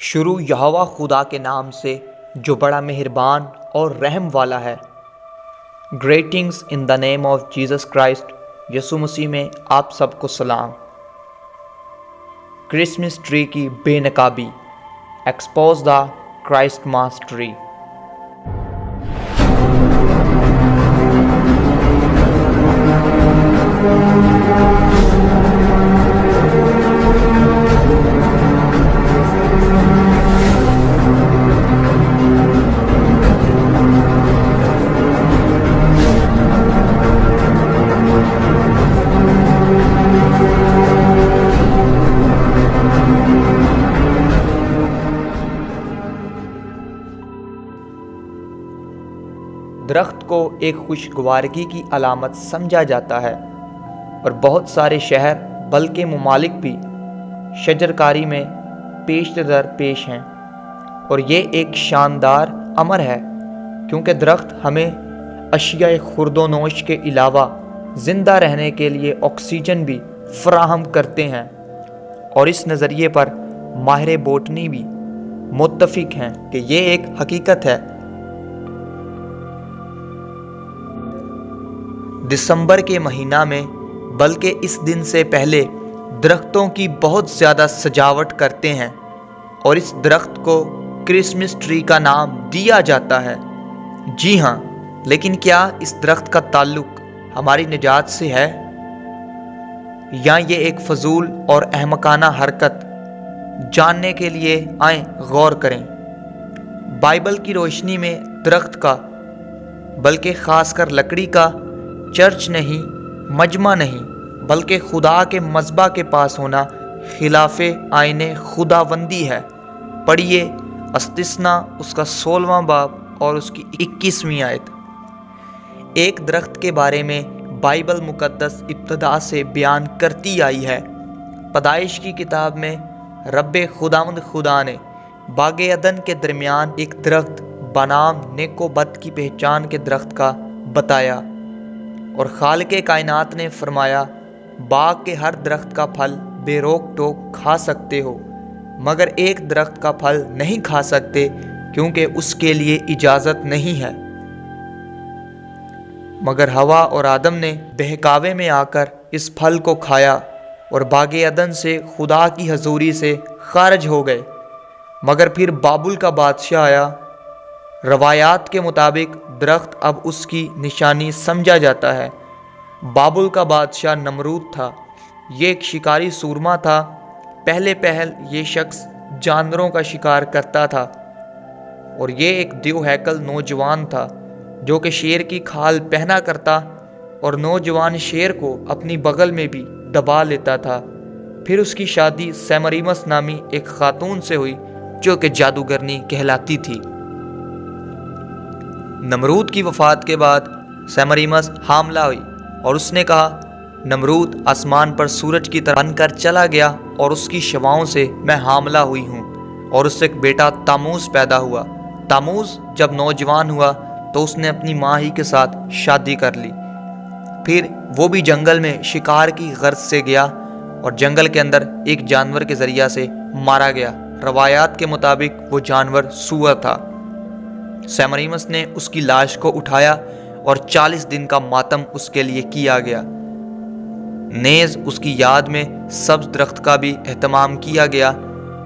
شروع یہوہ خدا کے نام سے جو بڑا مہربان اور رحم والا ہے۔ Greetings in the name of Jesus Christ. یسوع مسیح میں آپ سب کو سلام۔ کرسمس ٹری کی بے نقابی، ایکسپوز دا کرائسٹ ماس ٹری۔ درخت کو ایک خوشگوارگی کی علامت سمجھا جاتا ہے اور بہت سارے شہر بلکہ ممالک بھی شجرکاری میں پیش در پیش ہیں، اور یہ ایک شاندار امر ہے کیونکہ درخت ہمیں اشیاء خورد و نوش کے علاوہ زندہ رہنے کے لیے آکسیجن بھی فراہم کرتے ہیں، اور اس نظریے پر ماہر بوٹنی بھی متفق ہیں کہ یہ ایک حقیقت ہے۔ دسمبر کے مہینہ میں بلکہ اس دن سے پہلے درختوں کی بہت زیادہ سجاوٹ کرتے ہیں، اور اس درخت کو کرسمس ٹری کا نام دیا جاتا ہے۔ جی ہاں، لیکن کیا اس درخت کا تعلق ہماری نجات سے ہے، یا یہ ایک فضول اور احمقانہ حرکت؟ جاننے کے لیے آئیں غور کریں۔ بائبل کی روشنی میں درخت کا، بلکہ خاص کر لکڑی کا، چرچ نہیں، مجمع نہیں، بلکہ خدا کے مذبح کے پاس ہونا خلاف آئین خداوندی ہے۔ پڑھیے استثنا اس کا 16واں باب اور اس کی 21ویں آیت۔ ایک درخت کے بارے میں بائبل مقدس ابتدا سے بیان کرتی آئی ہے۔ پیدائش کی کتاب میں رب خداوند خدا نے باغ عدن کے درمیان ایک درخت بنام نیک و بد کی پہچان کے درخت کا بتایا، اور خالق کائنات نے فرمایا، باغ کے ہر درخت کا پھل بے روک ٹوک کھا سکتے ہو، مگر ایک درخت کا پھل نہیں کھا سکتے کیونکہ اس کے لیے اجازت نہیں ہے۔ مگر حوا اور آدم نے بہکاوے میں آ کر اس پھل کو کھایا اور باغ عدن سے خدا کی حضوری سے خارج ہو گئے۔ مگر پھر بابل کا بادشاہ آیا۔ روایات کے مطابق درخت اب اس کی نشانی سمجھا جاتا ہے۔ بابل کا بادشاہ نمرود تھا۔ یہ ایک شکاری سورما تھا۔ پہلے پہل یہ شخص جانوروں کا شکار کرتا تھا، اور یہ ایک دیو ہیکل نوجوان تھا جو کہ شیر کی کھال پہنا کرتا اور نوجوان شیر کو اپنی بغل میں بھی دبا لیتا تھا۔ پھر اس کی شادی سیمریمس نامی ایک خاتون سے ہوئی جو کہ جادوگرنی کہلاتی تھی۔ نمرود کی وفات کے بعد سیمریمس حاملہ ہوئی، اور اس نے کہا، نمرود آسمان پر سورج کی طرح بن کر چلا گیا، اور اس کی شواؤں سے میں حاملہ ہوئی ہوں، اور اس سے ایک بیٹا تاموز پیدا ہوا۔ تاموز جب نوجوان ہوا تو اس نے اپنی ماں ہی کے ساتھ شادی کر لی۔ پھر وہ بھی جنگل میں شکار کی غرض سے گیا، اور جنگل کے اندر ایک جانور کے ذریعہ سے مارا گیا۔ روایات کے مطابق وہ جانور سور تھا۔ سیمریمس نے اس کی لاش کو اٹھایا اور 40 دن کا ماتم اس کے لیے کیا گیا۔ نیز اس کی یاد میں سبز درخت کا بھی اہتمام کیا گیا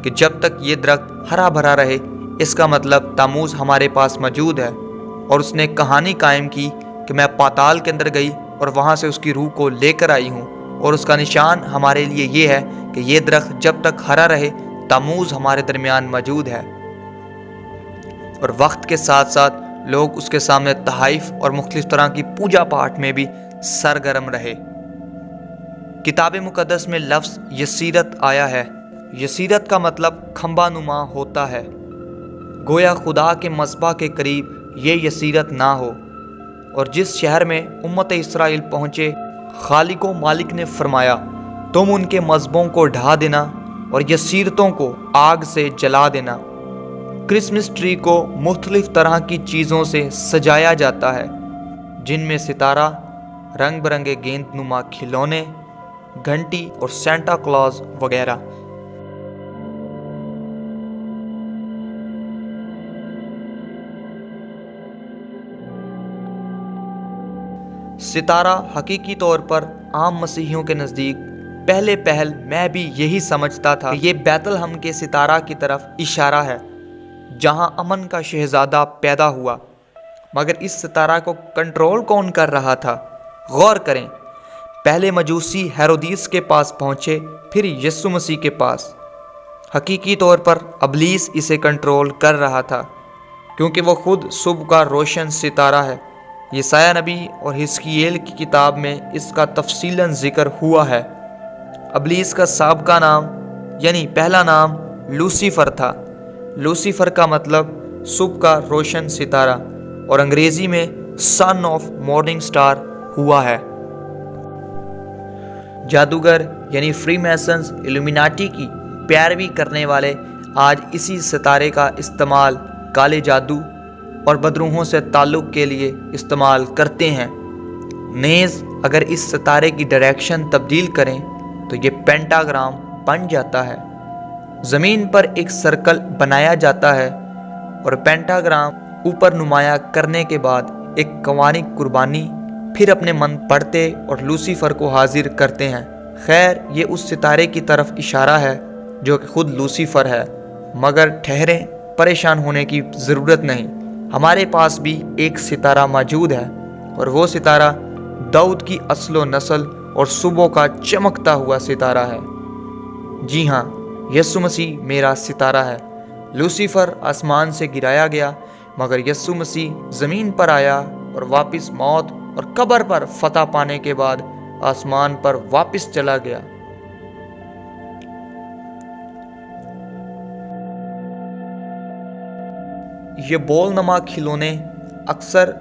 کہ جب تک یہ درخت ہرا بھرا رہے، اس کا مطلب تاموز ہمارے پاس موجود ہے۔ اور اس نے کہانی قائم کی کہ میں پاتال کے اندر گئی اور وہاں سے اس کی روح کو لے کر آئی ہوں، اور اس کا نشان ہمارے لیے یہ ہے کہ یہ درخت جب تک ہرا رہے، تاموز ہمارے درمیان موجود ہے۔ اور وقت کے ساتھ ساتھ لوگ اس کے سامنے تحائف اور مختلف طرح کی پوجا پاٹ میں بھی سرگرم رہے۔ کتاب مقدس میں لفظ یسیرت آیا ہے۔ یسیرت کا مطلب کھمبا نما ہوتا ہے۔ گویا خدا کے مذبح کے قریب یہ یسیرت نہ ہو۔ اور جس شہر میں امت اسرائیل پہنچے، خالق و مالک نے فرمایا، تم ان کے مذبحوں کو ڈھا دینا اور یسیرتوں کو آگ سے جلا دینا۔ کرسمس ٹری کو مختلف طرح کی چیزوں سے سجایا جاتا ہے، جن میں ستارہ، رنگ برنگے گیند نما کھلونے، گھنٹی اور سینٹا کلاز وغیرہ۔ ستارہ حقیقی طور پر عام مسیحیوں کے نزدیک پہلے پہل میں بھی یہی سمجھتا تھا کہ یہ بیت لحم کے ستارہ کی طرف اشارہ ہے جہاں امن کا شہزادہ پیدا ہوا۔ مگر اس ستارہ کو کنٹرول کون کر رہا تھا؟ غور کریں، پہلے مجوسی ہیرودیس کے پاس پہنچے، پھر یسوع مسیح کے پاس۔ حقیقی طور پر ابلیس اسے کنٹرول کر رہا تھا کیونکہ وہ خود صبح کا روشن ستارہ ہے۔ یسایہ نبی اور حزقییل کی کتاب میں اس کا تفصیلاً ذکر ہوا ہے۔ ابلیس کا سابقہ نام یعنی پہلا نام لوسیفر تھا۔ لوسیفر کا مطلب صبح کا روشن ستارہ اور انگریزی میں سن آف مارننگ سٹار ہوا ہے۔ جادوگر یعنی فری میسنز ایلومیناٹی کی پیروی کرنے والے آج اسی ستارے کا استعمال کالے جادو اور بدروحوں سے تعلق کے لیے استعمال کرتے ہیں۔ نیز اگر اس ستارے کی ڈائریکشن تبدیل کریں تو یہ پینٹاگرام بن جاتا ہے۔ زمین پر ایک سرکل بنایا جاتا ہے اور پینٹاگرام اوپر نمایاں کرنے کے بعد ایک قوانی قربانی پھر اپنے من پڑھتے اور لوسیفر کو حاضر کرتے ہیں۔ خیر، یہ اس ستارے کی طرف اشارہ ہے جو کہ خود لوسیفر ہے۔ مگر ٹھہریں، پریشان ہونے کی ضرورت نہیں، ہمارے پاس بھی ایک ستارہ موجود ہے اور وہ ستارہ داؤد کی اصل و نسل اور صبح کا چمکتا ہوا ستارہ ہے۔ جی ہاں، یسوع مسیح میرا ستارہ ہے۔ لوسیفر آسمان سے گرایا گیا مگر یسوع مسیح زمین پر آیا اور واپس موت اور قبر پر فتح پانے کے بعد آسمان پر واپس چلا گیا۔ یہ بول نما کھلونے اکثر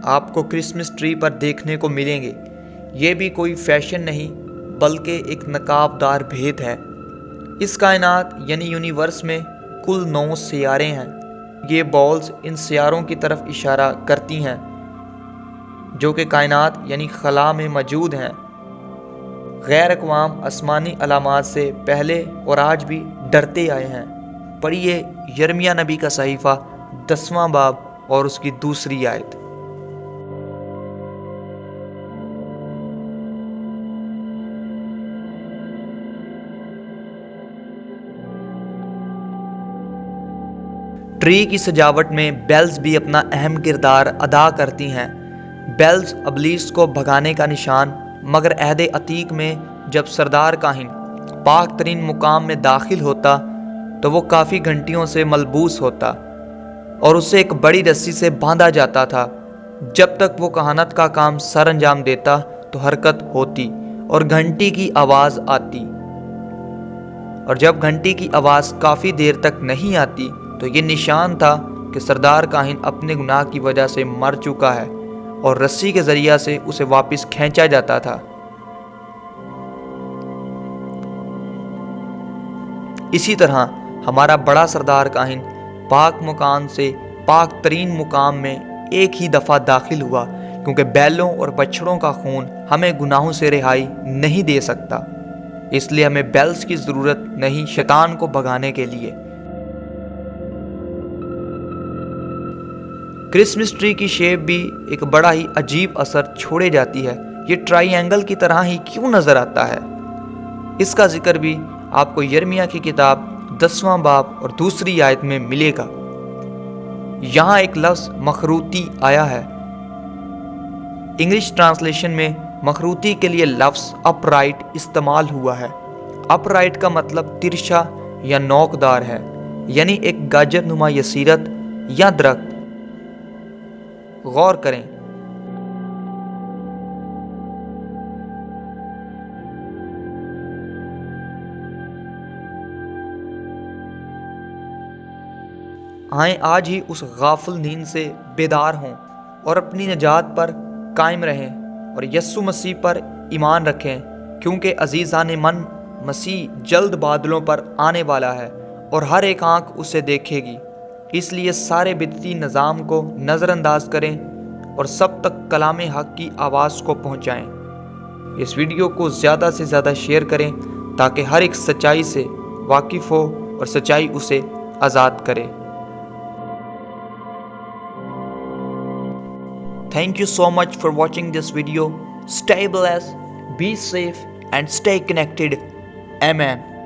آپ کو کرسمس ٹری پر دیکھنے کو ملیں گے۔ یہ بھی کوئی فیشن نہیں بلکہ ایک نقاب دار بھید ہے۔ اس کائنات یعنی یونیورس میں کل 9 سیارے ہیں۔ یہ بالز ان سیاروں کی طرف اشارہ کرتی ہیں جو کہ کائنات یعنی خلا میں موجود ہیں۔ غیر اقوام آسمانی علامات سے پہلے اور آج بھی ڈرتے آئے ہیں۔ پڑھیے یرمیہ نبی کا صحیفہ 10واں باب اور اس کی 2 آیت۔ ٹری کی سجاوٹ میں بیلز بھی اپنا اہم کردار ادا کرتی ہیں۔ بیلز ابلیس کو بھگانے کا نشان، مگر عہد عتیق میں جب سردار کاہن پاک ترین مقام میں داخل ہوتا تو وہ کافی گھنٹیوں سے ملبوس ہوتا اور اسے ایک بڑی رسی سے باندھا جاتا تھا۔ جب تک وہ کہانت کا کام سر انجام دیتا تو حرکت ہوتی اور گھنٹی کی آواز آتی، اور جب گھنٹی کی آواز کافی دیر تک نہیں آتی تو یہ نشان تھا کہ سردار کاہن اپنے گناہ کی وجہ سے مر چکا ہے اور رسی کے ذریعہ سے اسے واپس کھینچا جاتا تھا۔ اسی طرح ہمارا بڑا سردار کاہن پاک مکان سے پاک ترین مقام میں ایک ہی دفعہ داخل ہوا، کیونکہ بیلوں اور بچھڑوں کا خون ہمیں گناہوں سے رہائی نہیں دے سکتا۔ اس لیے ہمیں بیلز کی ضرورت نہیں شیطان کو بھگانے کے لیے۔ کرسمس ٹری کی شیپ بھی ایک بڑا ہی عجیب اثر چھوڑے جاتی ہے۔ یہ ٹرائی اینگل کی طرح ہی کیوں نظر آتا ہے؟ اس کا ذکر بھی آپ کو یرمیہ کی کتاب 10واں باب اور 2 آیت میں ملے گا۔ یہاں ایک لفظ مخروطی آیا ہے۔ انگلش ٹرانسلیشن میں مخروطی کے لیے لفظ اپ رائٹ استعمال ہوا ہے۔ اپ رائٹ کا مطلب ترچھا یا نوکدار ہے، یعنی ایک گاجر نما یسیرت یا درخت۔ غور کریں، آئیں آج ہی اس غافل نیند سے بیدار ہوں اور اپنی نجات پر قائم رہیں اور یسوع مسیح پر ایمان رکھیں، کیونکہ عزیزان من مسیح جلد بادلوں پر آنے والا ہے اور ہر ایک آنکھ اسے دیکھے گی۔ اس لیے سارے بدعتی نظام کو نظر انداز کریں اور سب تک کلام حق کی آواز کو پہنچائیں۔ اس ویڈیو کو زیادہ سے زیادہ شیئر کریں تاکہ ہر ایک سچائی سے واقف ہو اور سچائی اسے آزاد کرے۔ Thank you so much for watching this video. Stay blessed, be safe and stay connected. Amen.